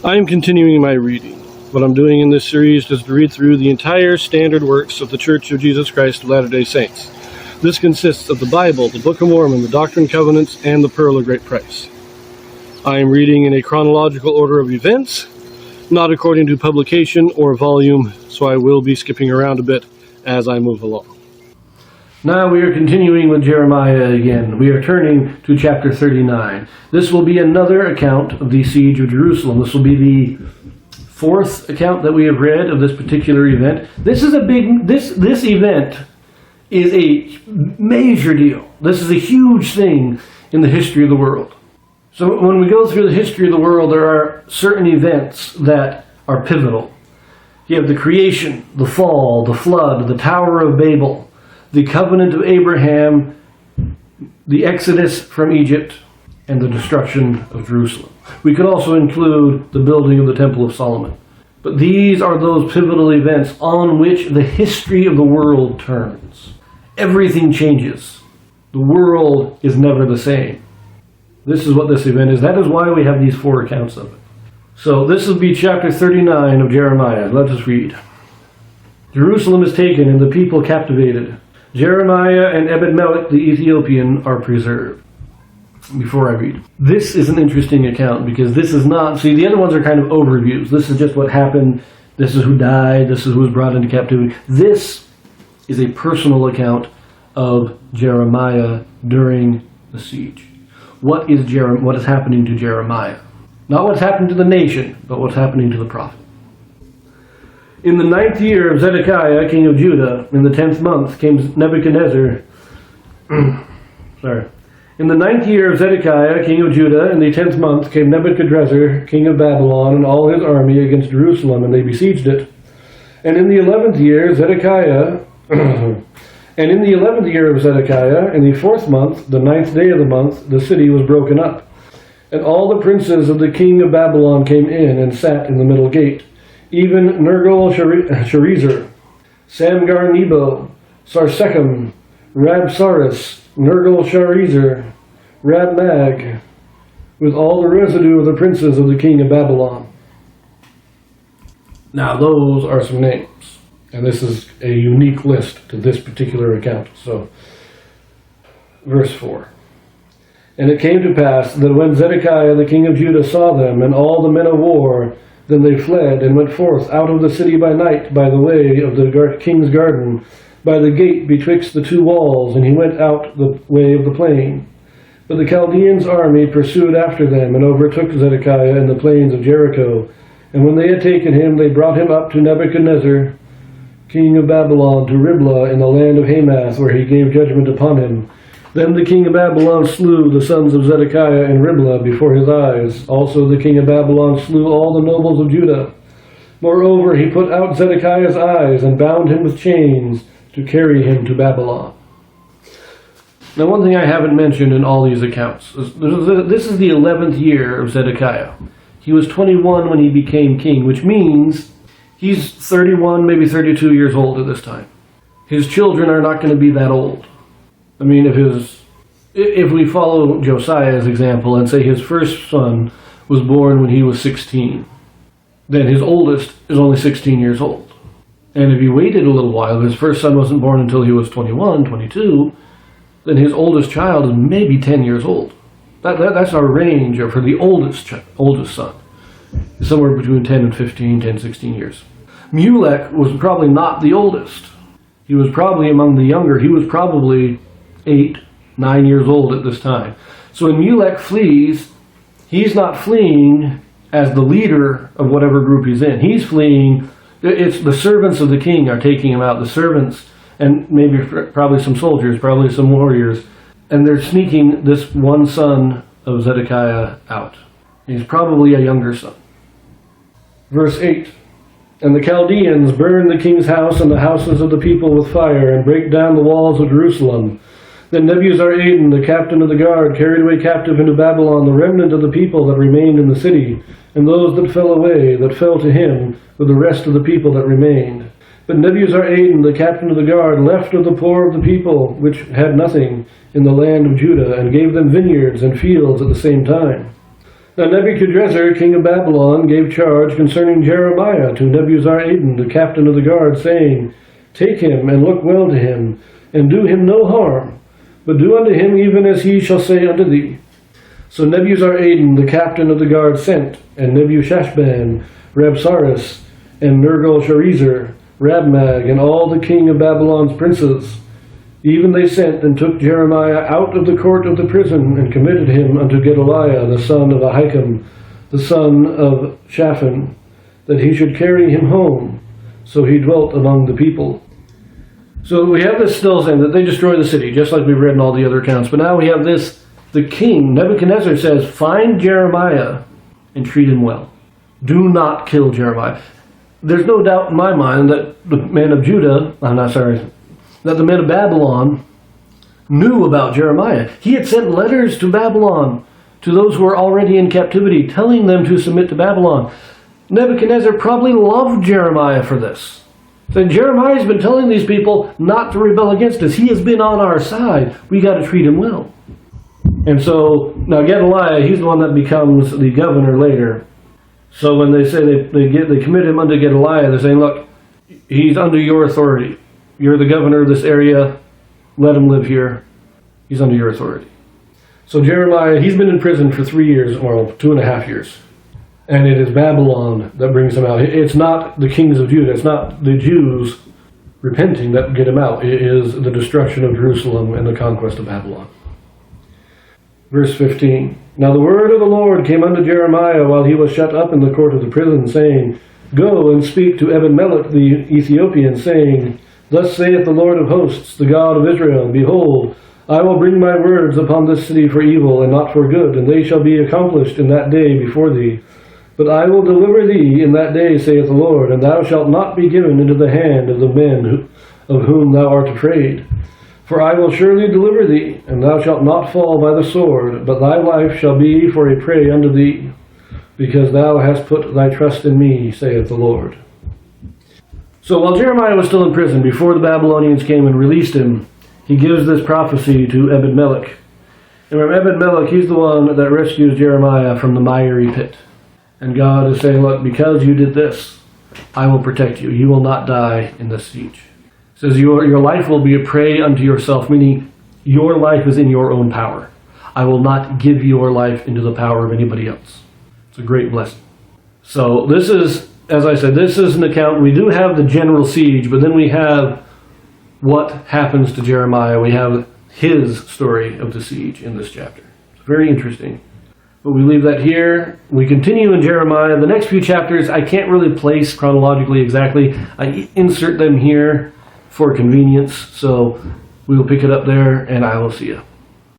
I am continuing my reading. What I'm doing in this series is to read through the entire standard works of the Church of Jesus Christ of Latter-day Saints. This consists of the Bible, the Book of Mormon, the Doctrine and Covenants, and the Pearl of Great Price. I am reading in a chronological order of events, not according to publication or volume, so I will be skipping around a bit as I move along. Now we are continuing with Jeremiah again. We are turning to chapter 39. This will be another account of the siege of Jerusalem. This will be the fourth account that we have read of this particular event. This event is a major deal. This is a huge thing in the history of the world. So when we go through the history of the world, there are certain events that are pivotal. You have the creation, the fall, the flood, the Tower of Babel, the covenant of Abraham, the exodus from Egypt, and the destruction of Jerusalem. We could also include the building of the Temple of Solomon. But these are those pivotal events on which the history of the world turns. Everything changes. The world is never the same. This is what this event is. That is why we have these four accounts of it. So this will be chapter 39 of Jeremiah. Let us read. Jerusalem is taken and the people captivated. Jeremiah and Ebed-melech the Ethiopian are preserved. Before I read, this is an interesting account because this is not, see, the other ones are kind of overviews. This is just what happened. This is who died. This is who was brought into captivity. This is a personal account of Jeremiah during the siege. What is happening to Jeremiah? Not what's happened to the nation, but what's happening to the prophet. In the 9th year of Zedekiah, king of Judah, in the 10th month, came Nebuchadnezzar. In the 9th year of Zedekiah, king of Judah, in the 10th month, came Nebuchadnezzar, king of Babylon, and all his army against Jerusalem, and they besieged it. And in the 11th year, Zedekiah, in the 4th month, the 9th day of the month, the city was broken up. And all the princes of the king of Babylon came in and sat in the middle gate. Even Nergal-Sharezer, Samgar-Nebo, Sarsechem, Rabsaris, Nergal-Sharezer, Rabmag, with all the residue of the princes of the king of Babylon. Now those are some names, and this is a unique list to this particular account. So, verse 4. And it came to pass that when Zedekiah the king of Judah saw them, and all the men of war, then they fled and went forth out of the city by night by the way of the king's garden, by the gate betwixt the two walls, and he went out the way of the plain. But the Chaldeans' army pursued after them, and overtook Zedekiah in the plains of Jericho. And when they had taken him, they brought him up to Nebuchadnezzar, king of Babylon, to Riblah in the land of Hamath, where he gave judgment upon him. Then the king of Babylon slew the sons of Zedekiah in Riblah before his eyes. Also the king of Babylon slew all the nobles of Judah. Moreover, he put out Zedekiah's eyes and bound him with chains to carry him to Babylon. Now, one thing I haven't mentioned in all these accounts, this is the 11th year of Zedekiah. He was 21 when he became king, which means he's 31, maybe 32 years old at this time. His children are not going to be that old. I mean, if we follow Josiah's example and say his first son was born when he was 16, then his oldest is only 16 years old. And if he waited a little while, his first son wasn't born until he was 21, 22, then his oldest child is maybe 10 years old. That's our range for the oldest son. Somewhere between 10 and 15, 10, 16 years. Melech was probably not the oldest. He was probably among the younger. He was probably 8, 9 years old at this time. So when Melech flees, he's not fleeing as the leader of whatever group he's in. He's fleeing, it's the servants of the king are taking him out, the servants, and maybe probably some soldiers, probably some warriors, and they're sneaking this one son of Zedekiah out. He's probably a younger son. Verse 8. And the Chaldeans burn the king's house and the houses of the people with fire, and break down the walls of Jerusalem. Then Nebuzaradan, the captain of the guard, carried away captive into Babylon the remnant of the people that remained in the city, and those that fell away, that fell to him, with the rest of the people that remained. But Nebuzaradan, the captain of the guard, left of the poor of the people, which had nothing, in the land of Judah, and gave them vineyards and fields at the same time. Now Nebuchadrezzar, king of Babylon, gave charge concerning Jeremiah to Nebuzaradan, the captain of the guard, saying, Take him, and look well to him, and do him no harm, but do unto him even as he shall say unto thee. So Nebuzaradan, the captain of the guard, sent, and Nebuchadnezzar, Rabsaris, and Nergal-Sharezer, Rabmag, and all the king of Babylon's princes. Even they sent and took Jeremiah out of the court of the prison, and committed him unto Gedaliah, the son of Ahikam, the son of Shaphan, that he should carry him home. So he dwelt among the people. So we have this still saying that they destroy the city, just like we've read in all the other accounts. But now we have this, the king, Nebuchadnezzar, says, Find Jeremiah and treat him well. Do not kill Jeremiah. There's no doubt in my mind that the men of Judah, that the men of Babylon knew about Jeremiah. He had sent letters to Babylon, to those who were already in captivity, telling them to submit to Babylon. Nebuchadnezzar probably loved Jeremiah for this. So Jeremiah's been telling these people not to rebel against us. He has been on our side. We got to treat him well. And so, now Gedaliah, he's the one that becomes the governor later. So when they say they commit him unto Gedaliah, they're saying, look, he's under your authority. You're the governor of this area. Let him live here. He's under your authority. So Jeremiah, he's been in prison for 3 years, or 2.5 years. And it is Babylon that brings him out. It's not the kings of Judah. It's not the Jews repenting that get him out. It is the destruction of Jerusalem and the conquest of Babylon. Verse 15. Now the word of the Lord came unto Jeremiah while he was shut up in the court of the prison, saying, Go and speak to Ebed-melech the Ethiopian, saying, Thus saith the Lord of hosts, the God of Israel, Behold, I will bring my words upon this city for evil and not for good, and they shall be accomplished in that day before thee. But I will deliver thee in that day, saith the Lord, and thou shalt not be given into the hand of the men of whom thou art afraid. For I will surely deliver thee, and thou shalt not fall by the sword, but thy life shall be for a prey unto thee, because thou hast put thy trust in me, saith the Lord. So while Jeremiah was still in prison, before the Babylonians came and released him, he gives this prophecy to Ebed-melech. And remember, Ebed-melech, he's the one that rescues Jeremiah from the miry pit. And God is saying, look, because you did this, I will protect you. You will not die in this siege. It says your life will be a prey unto yourself, meaning your life is in your own power. I will not give your life into the power of anybody else. It's a great blessing. So this is, as I said, this is an account. We do have the general siege, but then we have what happens to Jeremiah. We have his story of the siege in this chapter. It's very interesting. But we leave that here. We continue in Jeremiah. The next few chapters, I can't really place chronologically exactly. I insert them here for convenience. So we will pick it up there, and I will see you.